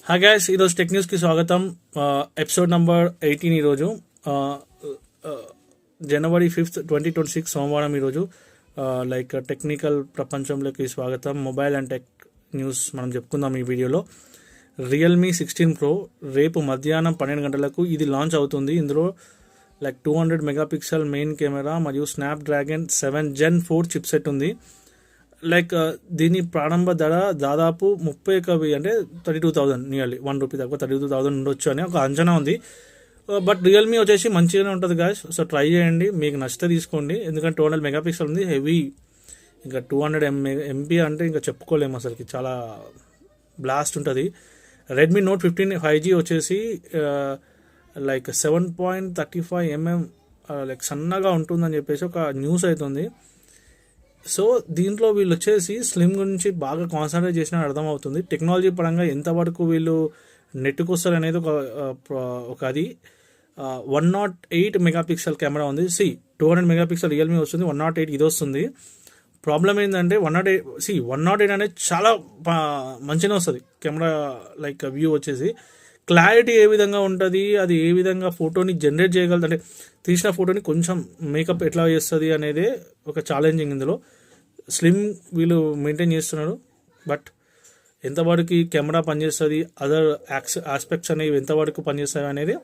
Hi guys, ఈరోజు tech న్యూస్కి స్వాగతం. ఎపిసోడ్ నంబర్ 18 ఈరోజు జనవరి 5th 2026 సోమవారం. ఈరోజు టెక్నికల్ ప్రపంచంలోకి స్వాగతం. మొబైల్ అండ్ టెక్ న్యూస్ మనం చెప్పుకుందాం ఈ వీడియోలో. రియల్మీ 16 Pro రేపు మధ్యాహ్నం 12 గంటలకు ఇది లాంచ్ అవుతుంది. ఇందులో 200 మెగాపిక్సెల్ మెయిన్ కెమెరా మరియు స్నాప్డ్రాగన్ 7 Gen 4 చిప్సెట్ ఉంది. దీని ప్రారంభ ధర దాదాపు 31,000 అంటే 32,000 నియర్లీ ₹1 తక్కువ 32,000 ఉండొచ్చు అని ఒక అంచనా ఉంది. బట్ రియల్మీ వచ్చేసి మంచిగానే ఉంటుంది గాయస్. సో ట్రై చేయండి, మీకు నచ్చితే తీసుకోండి. ఎందుకంటే 200 మెగాపిక్సెల్ ఉంది, హెవీ. ఇంకా 200 MP అంటే ఇంకా చెప్పుకోలేము అసలుకి, చాలా బ్లాస్ట్ ఉంటుంది. రెడ్మీ నోట్ 15 5G వచ్చేసి 7.35 mm సన్నగా ఉంటుందని చెప్పేసి ఒక న్యూస్ అవుతుంది. సో దీంట్లో వీళ్ళు వచ్చేసి స్లిమ్ గురించి బాగా కాన్సన్ట్రేట్ చేసిన అర్థమవుతుంది. టెక్నాలజీ పరంగా ఎంతవరకు వీళ్ళు నెట్టుకొస్తారు అనేది ఒక అది 108 మెగాపిక్సెల్ కెమెరా ఉంది. 200 మెగాపిక్సెల్ రియల్మీ వస్తుంది, 108 ఇది వస్తుంది. ప్రాబ్లం ఏంటంటే 108 అనేది చాలా మంచిగా వస్తుంది కెమెరా. వ్యూ వచ్చేసి క్లారిటీ ఏ విధంగా ఉంటుంది, అది ఏ విధంగా ఫోటోని జనరేట్ చేయగలదు, అంటే తీసిన ఫోటోని కొంచెం మేకప్ ఎట్లా చేస్తుంది అనేది ఒక ఛాలెంజింగ్. ఇందులో స్లిమ్ వీళ్ళు మెయింటైన్ చేస్తున్నారు, బట్ ఎంతవరకు కెమెరా పనిచేస్తుంది, అదర్ ఆస్పెక్ట్స్ అనేవి ఎంతవరకు పనిచేస్తాయి అనేది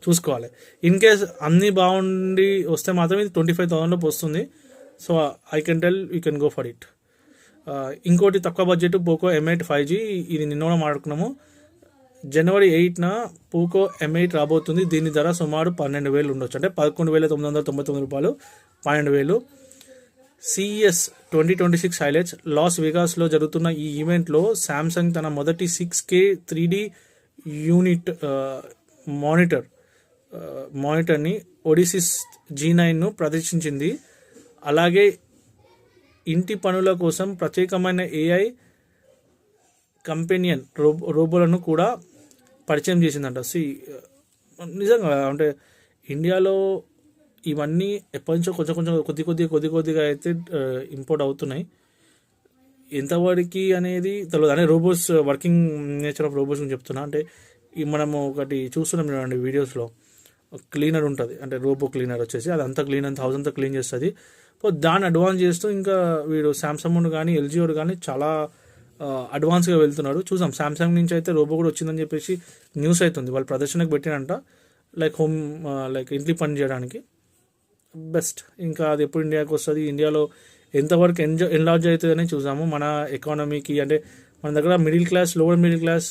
చూసుకోవాలి. ఇన్ కేస్ అన్నీ బాగుండి వస్తే మాత్రం ఇది 25,000 వస్తుంది. So I can tell you can go for it. ఇంకోటి తక్కువ బడ్జెట్ పోకో M8 5G, ఇది నిన్న కూడా మాట్లాడుకున్నాము. జనవరి 8న పోకో M8 రాబోతుంది. దీని ధర సుమారు 12,000 ఉండొచ్చు, అంటే ₹11,999, 12,000. CES 2026 highlights. లాస్ వెగాస్లో జరుగుతున్న ఈ ఈవెంట్లో శాంసంగ్ తన మొదటి 6K 3D యూనిట్ మానిటర్ని ఒడిసిస్ G9ను ప్రదర్శించింది. అలాగే ఇంటి పనుల కోసం ప్రత్యేకమైన AI కంపెనియన్ రోబోలను కూడా పరిచయం చేసిందంట. నిజంగా అంటే ఇండియాలో ఇవన్నీ ఎప్పటి నుంచో కొద్దిగా అయితే ఇంపోర్ట్ అవుతున్నాయి. ఎంతవరకు అనేది తెలియదు. అంటే robots, working nature of robots గురించి చెప్తున్నా. అంటే మనము ఒకటి చూస్తున్నాం చూడండి వీడియోస్లో, క్లీనర్ ఉంటుంది, అంటే రోబో క్లీనర్ వచ్చేసి అది అంతా క్లీన్, హౌస్ అంతా క్లీన్ చేస్తుంది. దాన్ని అడ్వాన్స్ చేస్తూ ఇంకా వీడు సామ్సంగ్ కానీ LG వాడు కానీ చాలా అడ్వాన్స్గా వెళ్తున్నాడు. చూసాం సామ్సంగ్ నుంచి అయితే రోబో కూడా వచ్చిందని చెప్పేసి న్యూస్ అవుతుంది. వాళ్ళు ప్రదర్శనకు పెట్టినంట, హోమ్ ఇంట్లో పని చేయడానికి బెస్ట్. ఇంకా అది ఎప్పుడు ఇండియాకి వస్తుంది, ఇండియాలో ఎంతవరకు ఎన్లార్జ్ అవుతుందని చూసాము. మన ఎకానమీకి, అంటే మన దగ్గర middle class, lower middle class